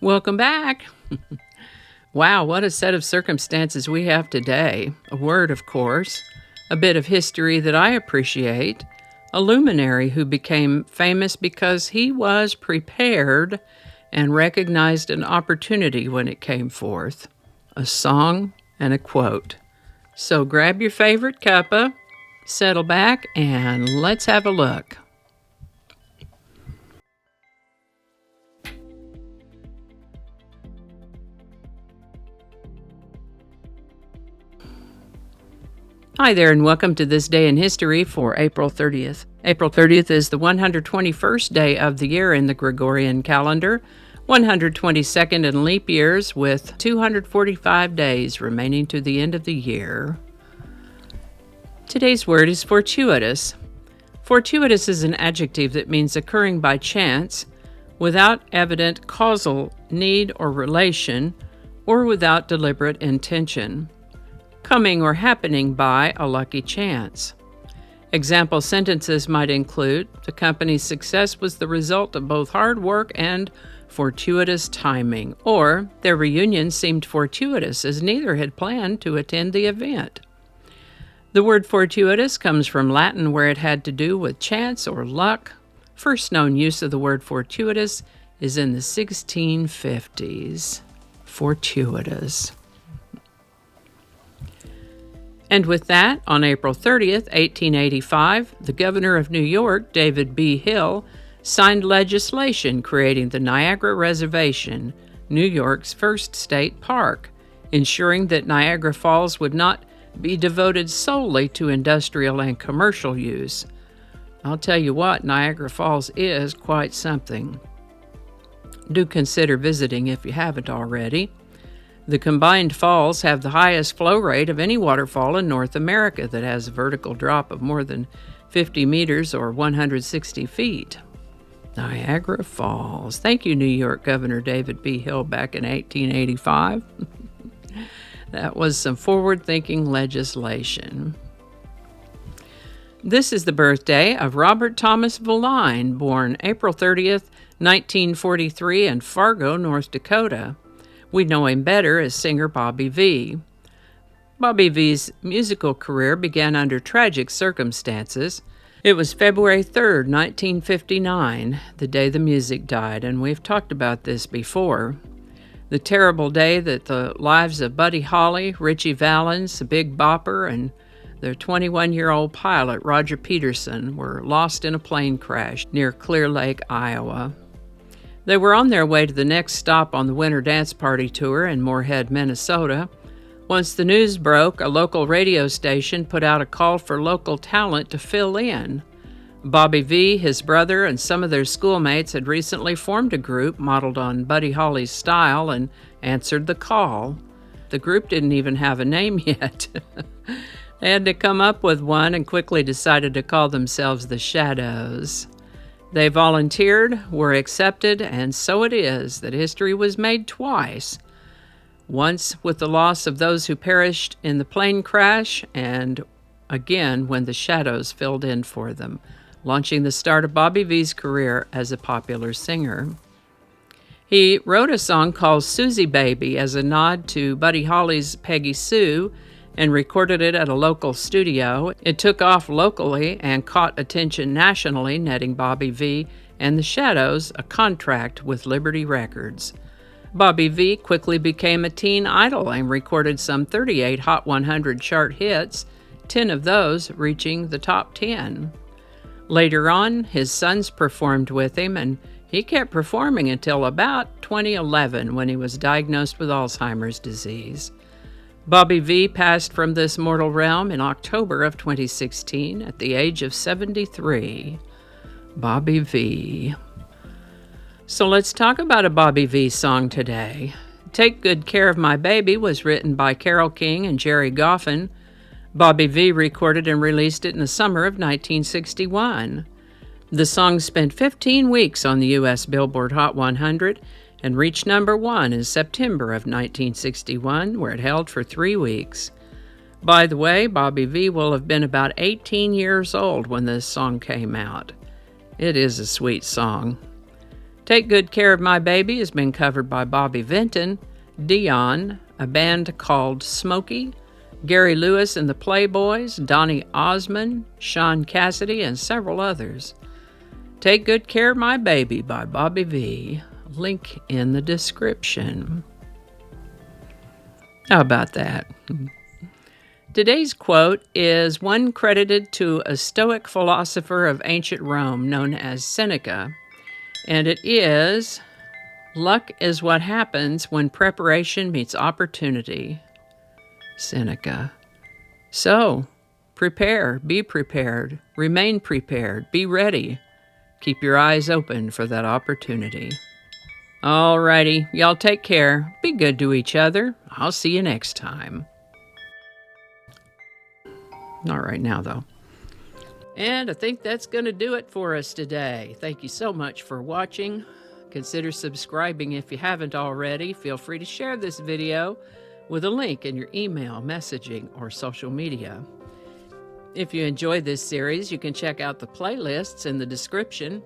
Welcome back. Wow, what a set of circumstances we have today. A word, of course, a bit of history that I appreciate, a luminary who became famous because he was prepared and recognized an opportunity when it came forth, a song and a quote. So grab your favorite cuppa, settle back, and let's have a look. Hi there, and welcome to this day in history for April 30th. April 30th is the 121st day of the year in the Gregorian calendar, 122nd in leap years, with 245 days remaining to the end of the year. Today's word is fortuitous. Fortuitous is an adjective that means occurring by chance, without evident causal need or relation, or without deliberate intention. Coming or happening by a lucky chance. Example sentences might include, the company's success was the result of both hard work and fortuitous timing, or their reunion seemed fortuitous as neither had planned to attend the event. The word fortuitous comes from Latin where it had to do with chance or luck. First known use of the word fortuitous is in the 1650s. Fortuitous. And with that, on April 30th, 1885, the governor of New York, David B. Hill, signed legislation creating the Niagara Reservation, New York's first state park, ensuring that Niagara Falls would not be devoted solely to industrial and commercial use. I'll tell you what, Niagara Falls is quite something. Do consider visiting if you haven't already. The combined falls have the highest flow rate of any waterfall in North America that has a vertical drop of more than 50 meters or 160 feet. Niagara Falls. Thank you, New York Governor David B. Hill, back in 1885. That was some forward-thinking legislation. This is the birthday of Robert Thomas Villain, born April 30th, 1943 in Fargo, North Dakota. We know him better as singer Bobby Vee. Bobby Vee's musical career began under tragic circumstances. It was February 3rd, 1959, the day the music died, and we've talked about this before. The terrible day that the lives of Buddy Holly, Ritchie Valens, the Big Bopper, and their 21-year-old pilot, Roger Peterson, were lost in a plane crash near Clear Lake, Iowa. They were on their way to the next stop on the Winter Dance Party Tour in Moorhead, Minnesota. Once the news broke, a local radio station put out a call for local talent to fill in. Bobby Vee, his brother, and some of their schoolmates had recently formed a group modeled on Buddy Holly's style and answered the call. The group didn't even have a name yet. They had to come up with one and quickly decided to call themselves the Shadows. They volunteered, were accepted, and so it is that history was made twice. Once with the loss of those who perished in the plane crash, and again when the Shadows filled in for them, launching the start of Bobby Vee's career as a popular singer. He wrote a song called Susie Baby as a nod to Buddy Holly's Peggy Sue, and recorded it at a local studio. It took off locally and caught attention nationally, netting Bobby Vee and the Shadows a contract with Liberty Records. Bobby Vee quickly became a teen idol and recorded some 38 Hot 100 chart hits, 10 of those reaching the top 10. Later on, his sons performed with him, and he kept performing until about 2011 when he was diagnosed with Alzheimer's disease. Bobby Vee passed from this mortal realm in October of 2016 at the age of 73. Bobby Vee. So let's talk about a Bobby Vee song today. Take Good Care of My Baby was written by Carole King and Jerry Goffin. Bobby Vee recorded and released it in the summer of 1961. The song spent 15 weeks on the U.S. Billboard Hot 100 and reached number 1 in September of 1961, where it held for 3 weeks. By the way, Bobby Vee will have been about 18 years old when this song came out. It is a sweet song. Take Good Care of My Baby has been covered by Bobby Vinton, Dion, a band called Smokey, Gary Lewis and the Playboys, Donny Osmond, Sean Cassidy, and several others. Take Good Care of My Baby by Bobby V. Link in the description. How about that? Today's quote is one credited to a Stoic philosopher of ancient Rome known as Seneca, and it is, "Luck is what happens when preparation meets opportunity." Seneca. So, prepare, be prepared, remain prepared, be ready. Keep your eyes open for that opportunity. Alrighty, y'all take care. Be good to each other. I'll see you next time. Not right now, though. And I think that's going to do it for us today. Thank you so much for watching. Consider subscribing if you haven't already. Feel free to share this video with a link in your email, messaging, or social media. If you enjoyed this series, you can check out the playlists in the description.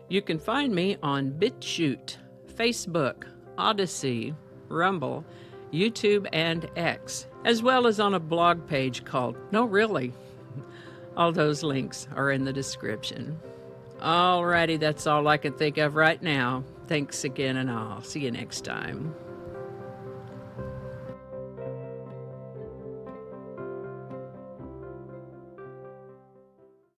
You can find me on BitChute, Facebook, Odyssey, Rumble, YouTube, and X, as well as on a blog page called No Really. All those links are in the description. Alrighty, that's all I can think of right now. Thanks again, and I'll see you next time.